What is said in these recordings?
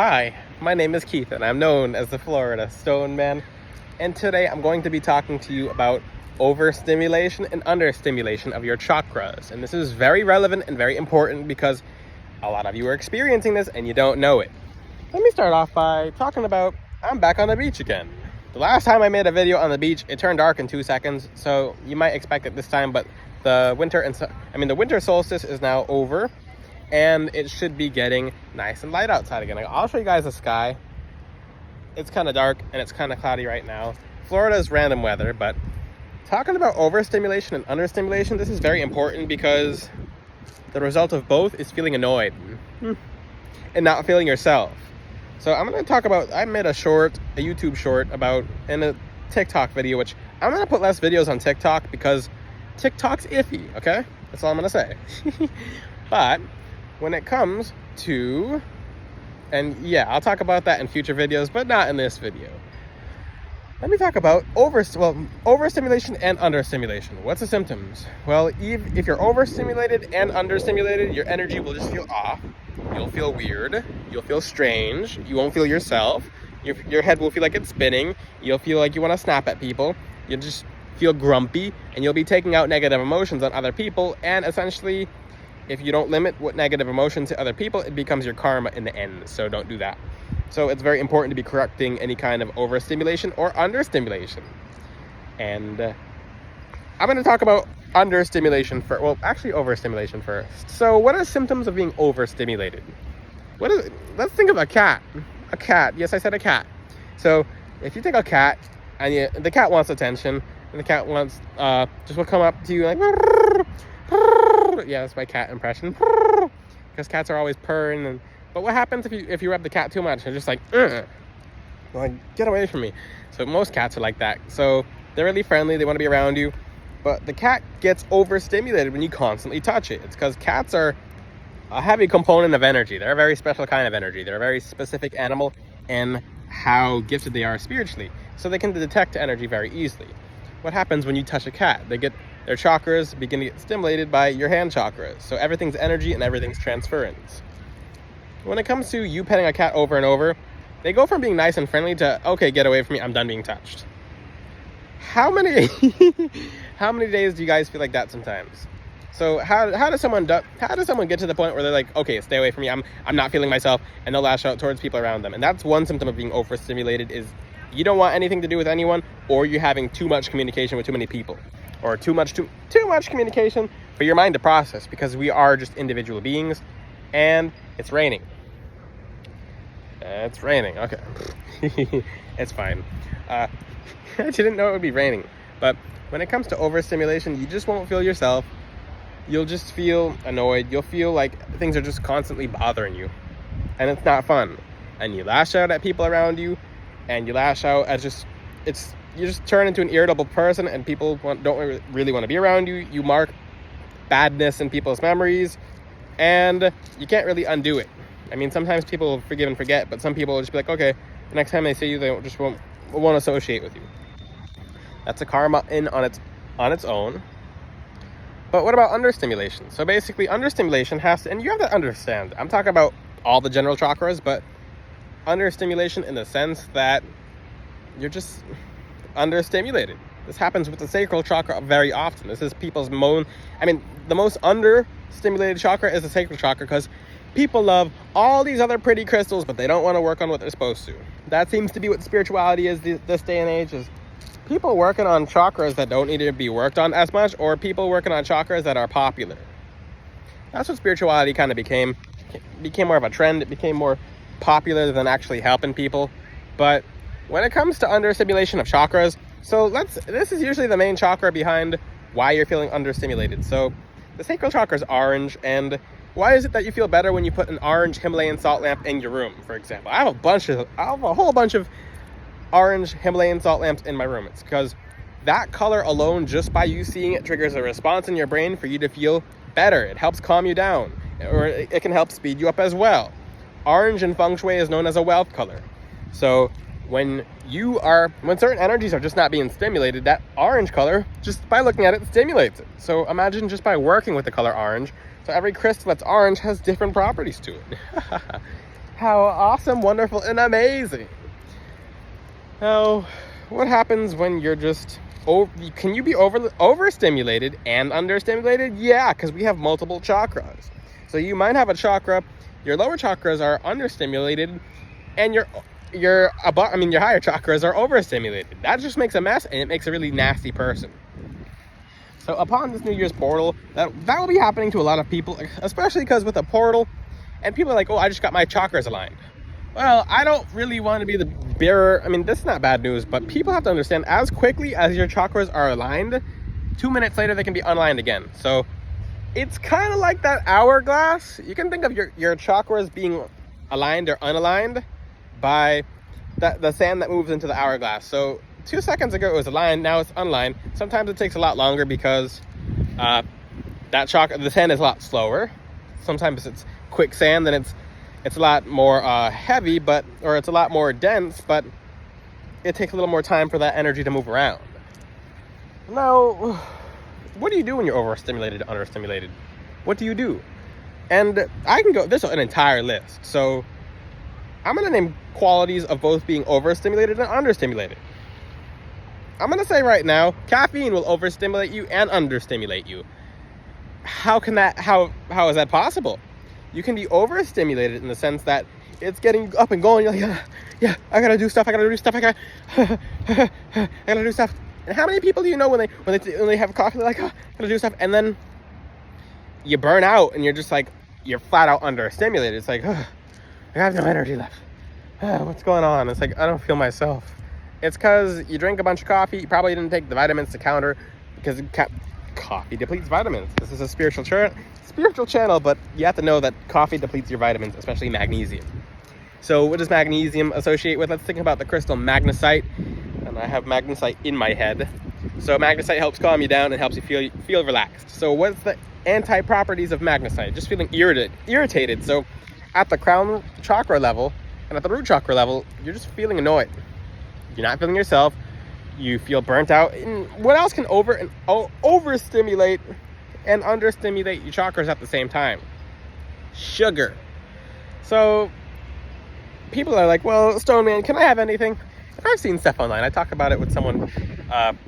Hi, my name is Keith and I'm known as the Florida Stone Man, and today I'm going to be talking to you about overstimulation and understimulation of your chakras. And this is very relevant and very important because a lot of you are experiencing this and you don't know it. Let me start off by talking about I'm back on the beach again. The last time I made a video on the beach, it turned dark in 2 seconds, so you might expect it this time, but the winter solstice is now over, and it should be getting nice and light outside again. I'll show you guys the sky. It's kind of dark and it's kind of cloudy right now. Florida is random weather, but talking about overstimulation and understimulation, this is very important because the result of both is feeling annoyed and not feeling yourself. So I'm going to talk about, I made a YouTube short about, and a TikTok video, which I'm going to put less videos on TikTok because TikTok's iffy, okay? That's all I'm going to say. But when it comes to, and yeah, I'll talk about that in future videos, but not in this video. Let me talk about overstimulation and understimulation. What's the symptoms? Well, if you're overstimulated and understimulated, your energy will just feel off. You'll feel weird. You'll feel strange. You won't feel yourself. Your head will feel like it's spinning. You'll feel like you want to snap at people. You'll just feel grumpy, and you'll be taking out negative emotions on other people. And essentially, if you don't limit what negative emotion to other people, it becomes your karma in the end. So don't do that. So it's very important to be correcting any kind of overstimulation or understimulation. And I'm going to talk about understimulation first. Well, actually overstimulation first. So what are symptoms of being overstimulated? Let's think of a cat. A cat. Yes, I said a cat. So if you take a cat and the cat wants attention, and the cat wants just will come up to you like, yeah, that's my cat impression. Because cats are always purring. But what happens if you rub the cat too much? They're just like, get away from me. So most cats are like that. So they're really friendly. They want to be around you. But the cat gets overstimulated when you constantly touch it. It's because cats are a heavy component of energy. They're a very special kind of energy. They're a very specific animal in how gifted they are spiritually. So they can detect energy very easily. What happens when you touch a cat? Their chakras begin to get stimulated by your hand chakras. So everything's energy and everything's transference. When it comes to you petting a cat over and over, they go from being nice and friendly to, okay, get away from me, I'm done being touched. How many days do you guys feel like that sometimes? So how does someone get to the point where they're like, okay, stay away from me, I'm not feeling myself, and they'll lash out towards people around them? And that's one symptom of being overstimulated, is you don't want anything to do with anyone, or you're having too much communication with too many people, or too much communication for your mind to process, because we are just individual beings. And it's raining. It's raining. Okay. It's fine. I didn't know it would be raining. But when it comes to overstimulation, you just won't feel yourself. You'll just feel annoyed. You'll feel like things are just constantly bothering you. And it's not fun. And you lash out at people around you. And you lash out at you just turn into an irritable person, and people don't really want to be around you. You mark badness in people's memories. And you can't really undo it. I mean, sometimes people will forgive and forget, but some people will just be like, okay, the next time they see you, they won't associate with you. That's a karma on its own. But what about understimulation? So basically, understimulation and you have to understand, I'm talking about all the general chakras, but understimulation in the sense that you're just understimulated. This happens with the sacral chakra very often. This is people's the most understimulated chakra is the sacral chakra, because people love all these other pretty crystals, but they don't want to work on what they're supposed to. That seems to be what spirituality is this day and age, is people working on chakras that don't need to be worked on as much, or people working on chakras that are popular. That's what spirituality kind of became. It became more of a trend. It became more popular than actually helping people. But when it comes to understimulation of chakras, this is usually the main chakra behind why you're feeling understimulated. So the sacral chakra is orange, and why is it that you feel better when you put an orange Himalayan salt lamp in your room, for example? I have a whole bunch of orange Himalayan salt lamps in my room. It's because that color alone, just by you seeing it, triggers a response in your brain for you to feel better. It helps calm you down, or it can help speed you up as well. Orange in feng shui is known as a wealth color. So when certain energies are just not being stimulated, that orange color, just by looking at it, stimulates it. So imagine just by working with the color orange. So every crystal that's orange has different properties to it. How awesome, wonderful, and amazing. Now, what happens when you're just can you be overstimulated and understimulated? Yeah, because we have multiple chakras. So you might have a chakra, your lower chakras are understimulated, and your higher chakras are overstimulated. That just makes a mess, and it makes a really nasty person. So upon this New Year's portal, that will be happening to a lot of people, especially because with a portal, and people are like, oh, I just got my chakras aligned. Well, I don't really want to be the bearer. I mean, this is not bad news, but people have to understand, as quickly as your chakras are aligned, 2 minutes later, they can be unaligned again. So it's kind of like that hourglass. You can think of your chakras being aligned or unaligned by the sand that moves into the hourglass. So 2 seconds ago, it was aligned. Now it's unaligned. Sometimes it takes a lot longer because the sand is a lot slower. Sometimes it's quicksand, then it's a lot more heavy, or it's a lot more dense, but it takes a little more time for that energy to move around. Now, what do you do when you're overstimulated, understimulated? What do you do? And I can go, there's an entire list. So I'm going to name qualities of both being overstimulated and understimulated. I'm going to say right now, caffeine will overstimulate you and understimulate you. How is that possible? You can be overstimulated in the sense that it's getting you up and going. You're like, yeah, I gotta do stuff. I gotta do stuff. And how many people do you know when they have coffee, they're like, I gotta do stuff, and then you burn out and you're just like, you're flat out understimulated. It's like, I have no energy left. What's going on? It's like, I don't feel myself. It's because you drink a bunch of coffee. You probably didn't take the vitamins to counter, because coffee depletes vitamins. This is a spiritual channel, but you have to know that coffee depletes your vitamins, especially magnesium. So what does magnesium associate with? Let's think about the crystal magnesite. And I have magnesite in my head. So magnesite helps calm you down and helps you feel relaxed. So what's the anti-properties of magnesite? Just feeling irritated. So at the crown chakra level and at the root chakra level, you're just feeling annoyed. You're not feeling yourself. You feel burnt out. And what else can overstimulate and understimulate your chakras at the same time? Sugar. So people are like, well, Stone Man, can I have anything? And I've seen stuff online. I talked about it with someone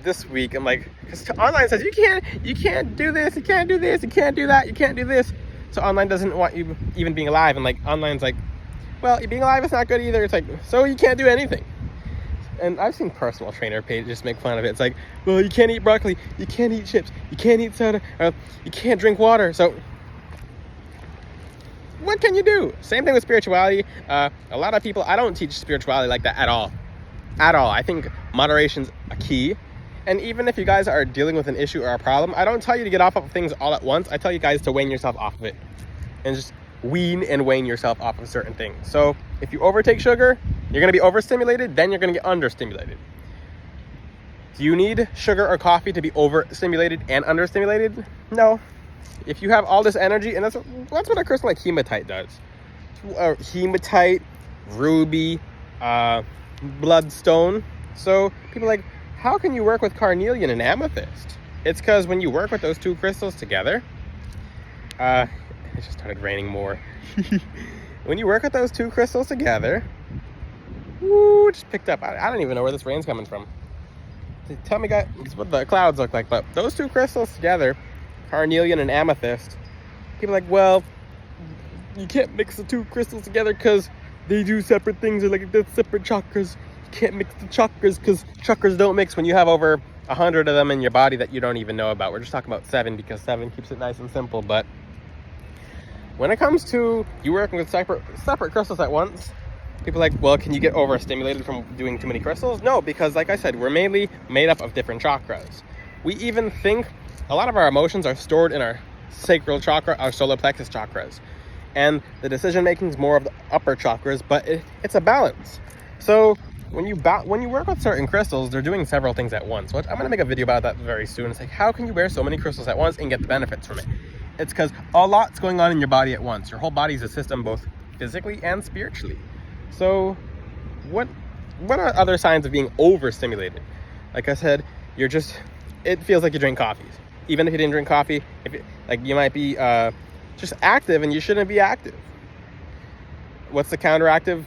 this week. I'm like, because online says you can't do this, you can't do this, you can't do that, you can't do this. So online doesn't want you even being alive. And like online's like, well, being alive is not good either. It's like, so you can't do anything. And I've seen personal trainer pages make fun of it. It's like, well, you can't eat broccoli, you can't eat chips, you can't eat soda, you can't drink water. So what can you do? Same thing with spirituality. A lot of people, I don't teach spirituality like that at all. I think moderation's a key. And even if you guys are dealing with an issue or a problem, I don't tell you to get off of things all at once. I tell you guys to wean yourself off of it. And just wean and wane yourself off of certain things. So if you overtake sugar, you're going to be overstimulated, then you're going to get understimulated. Do you need sugar or coffee to be overstimulated and understimulated? No. If you have all this energy, and that's what a crystal like hematite does. Hematite, ruby, bloodstone. So people are like, how can you work with carnelian and amethyst? It's because when you work with those two crystals together, it just started raining more. When you work with those two crystals together, woo, just picked up. I don't even know where this rain's coming from. Tell me, guys, what the clouds look like. But those two crystals together, carnelian and amethyst, people are like, well, you can't mix the two crystals together because they do separate things. They're like, that's separate chakras. You can't mix the chakras because chakras don't mix when you have over 100 of them in your body that you don't even know about. We're just talking about 7 because 7 keeps it nice and simple. But when it comes to you working with separate crystals at once, people are like, well, can you get overstimulated from doing too many crystals? No, because like I said, we're mainly made up of different chakras. We even think a lot of our emotions are stored in our sacral chakra, our solar plexus chakras. And the decision making is more of the upper chakras, but it's a balance. So when you work with certain crystals, they're doing several things at once, which I'm going to make a video about that very soon. It's like, how can you wear so many crystals at once and get the benefits from it? It's because a lot's going on in your body at once. Your whole body's a system, both physically and spiritually. So what are other signs of being overstimulated? Like I said, it feels like you drink coffee. Even if you didn't drink coffee, you might be just active and you shouldn't be active. what's the counteractive?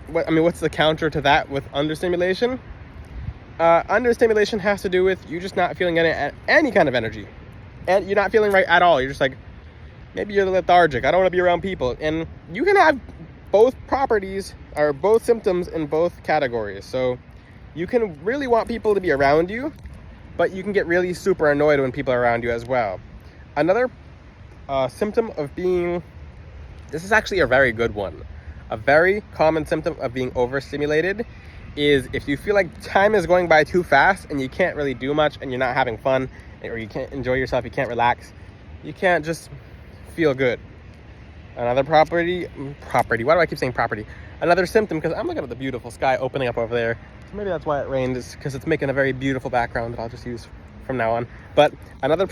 What's the counter to that with understimulation? Understimulation has to do with you just not feeling any kind of energy. And you're not feeling right at all. You're just like, maybe you're lethargic. I don't want to be around people. And you can have both properties or both symptoms in both categories. So you can really want people to be around you, but you can get really super annoyed when people are around you as well. Another symptom of being, this is actually a very good one. A very common symptom of being overstimulated is if you feel like time is going by too fast and you can't really do much and you're not having fun, or you can't enjoy yourself, you can't relax, you can't just feel good. Another property, why do I keep saying property? Another symptom, because I'm looking at the beautiful sky opening up over there. So maybe that's why it rained, is because it's making a very beautiful background that I'll just use from now on. But another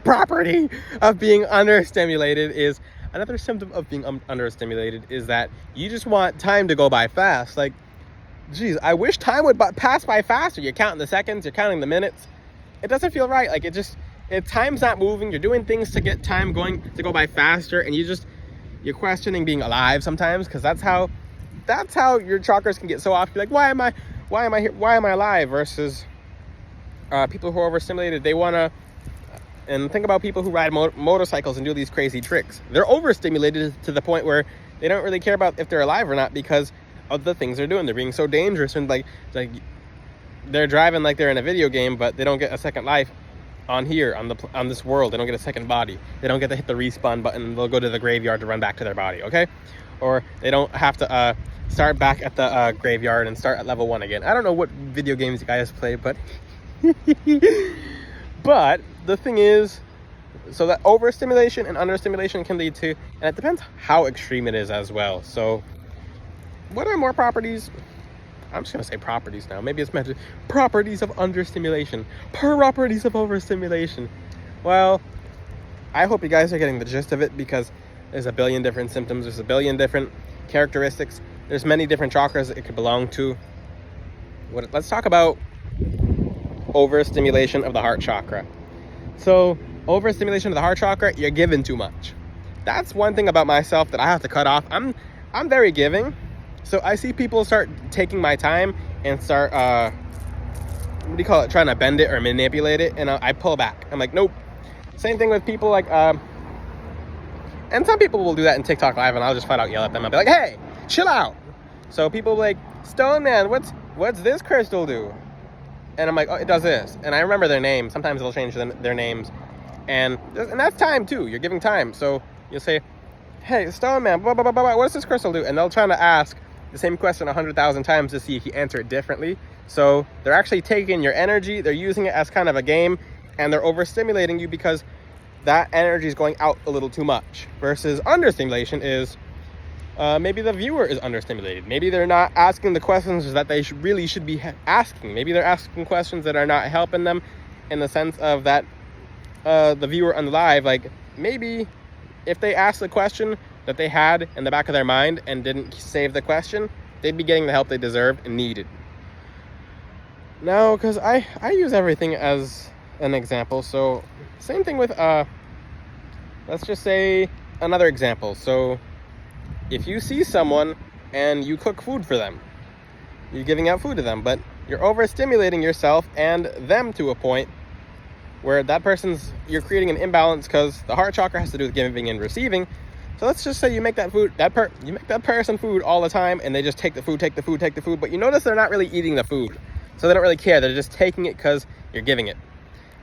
property of being understimulated is, another symptom of being understimulated is that you just want time to go by fast. Like, geez, I wish time would pass by faster. You're counting the seconds, you're counting the minutes. It doesn't feel right. Like, time's not moving. You're doing things to get time to go by faster, and you're questioning being alive sometimes, because that's how your chakras can get so off. You're like, why am I here? Why am I alive? Versus people who are overstimulated, they want to. And think about people who ride motorcycles and do these crazy tricks. They're overstimulated to the point where they don't really care about if they're alive or not because of the things they're doing. They're being so dangerous, and like they're driving like they're in a video game, but they don't get a second life on this world. They don't get a second body. They don't get to hit the respawn button. They'll go to the graveyard to run back to their body. Okay, or they don't have to start back at the graveyard and start at level 1 again. I don't know what video games you guys play, but but the thing is, so that overstimulation and understimulation can lead to, and it depends how extreme it is as well. So what are more properties? I'm just going to say properties now. Maybe it's meant to properties of understimulation, properties of overstimulation. Well, I hope you guys are getting the gist of it, because there's a billion different symptoms. There's a billion different characteristics. There's many different chakras that it could belong to. Let's talk about overstimulation of the heart chakra. So overstimulation of the heart chakra, you're giving too much. That's one thing about myself that I have to cut off. I'm very giving. So I see people start taking my time and start, trying to bend it or manipulate it, and I pull back. I'm like, nope. Same thing with people like, and some people will do that in TikTok Live, and I'll just flat out yell at them. I'll be like, hey, chill out. So people like, Stone Man, what's this crystal do? And I'm like, oh, it does this. And I remember their names. Sometimes they'll change their names. And that's time too. You're giving time. So you'll say, hey, Stone Man, blah, blah, blah, blah, what does this crystal do? And they'll try to ask the same question 100,000 times to see if you answer it differently. So they're actually taking your energy. They're using it as kind of a game. And they're overstimulating you because that energy is going out a little too much. Versus understimulation is, maybe the viewer is understimulated. Maybe they're not asking the questions that they really should be asking. Maybe they're asking questions that are not helping them, in the sense of that the viewer on the live, like, maybe if they asked the question that they had in the back of their mind and didn't save the question, they'd be getting the help they deserved and needed. Now, because I use everything as an example. So same thing with, let's just say another example. So if you see someone and you cook food for them, you're giving out food to them, but you're overstimulating yourself and them to a point where you're creating an imbalance, because the heart chakra has to do with giving and receiving. So let's just say you make you make that person food all the time, and they just take the food, but you notice they're not really eating the food. So they don't really care. They're just taking it because you're giving it.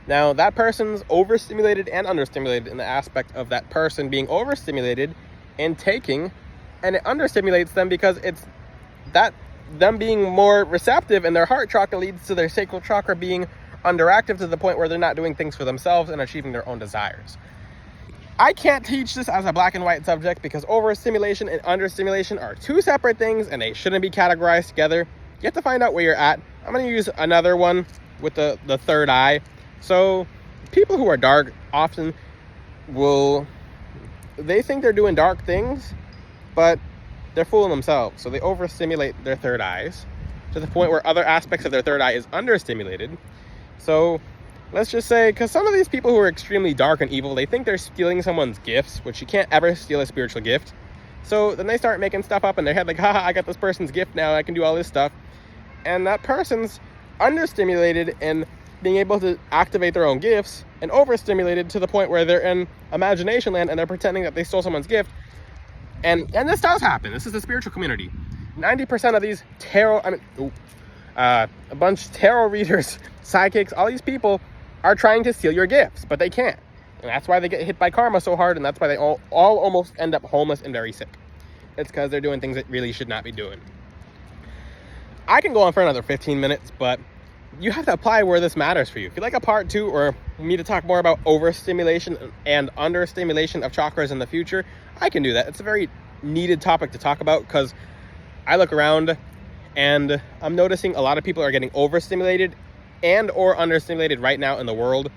Now that person's overstimulated and understimulated in the aspect of that person being overstimulated and taking, and it understimulates them because it's that them being more receptive, and their heart chakra leads to their sacral chakra being underactive to the point where they're not doing things for themselves and achieving their own desires. I can't teach this as a black and white subject, because overstimulation and understimulation are two separate things and they shouldn't be categorized together. You have to find out where you're at. I'm going to use another one with the third eye. So people who are dark often they think they're doing dark things, but they're fooling themselves. So they overstimulate their third eyes to the point where other aspects of their third eye is understimulated. So let's just say, because some of these people who are extremely dark and evil, they think they're stealing someone's gifts, which you can't ever steal a spiritual gift. So then they start making stuff up in their head, like, haha, I got this person's gift now, I can do all this stuff. And that person's understimulated in being able to activate their own gifts, and overstimulated to the point where they're in imagination land and they're pretending that they stole someone's gift. And this does happen. This is the spiritual community. 90% of these a bunch of tarot readers, psychics, all these people are trying to steal your gifts, but they can't. And that's why they get hit by karma so hard, and that's why they all almost end up homeless and very sick. It's because they're doing things that really should not be doing. I can go on for another 15 minutes, but you have to apply where this matters for you. If you'd like a part 2 or me to talk more about overstimulation and understimulation of chakras in the future, I can do that. It's a very needed topic to talk about, because I look around and I'm noticing a lot of people are getting overstimulated and or understimulated right now in the world.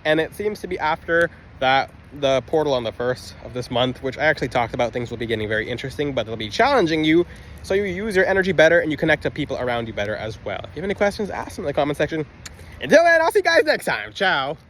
And it seems to be after the portal on the 1st of this month, which I actually talked about, things will be getting very interesting, but they'll be challenging you, so you use your energy better and you connect to people around you better as well. If you have any questions, ask them in the comment section. Until then, I'll see you guys next time. Ciao.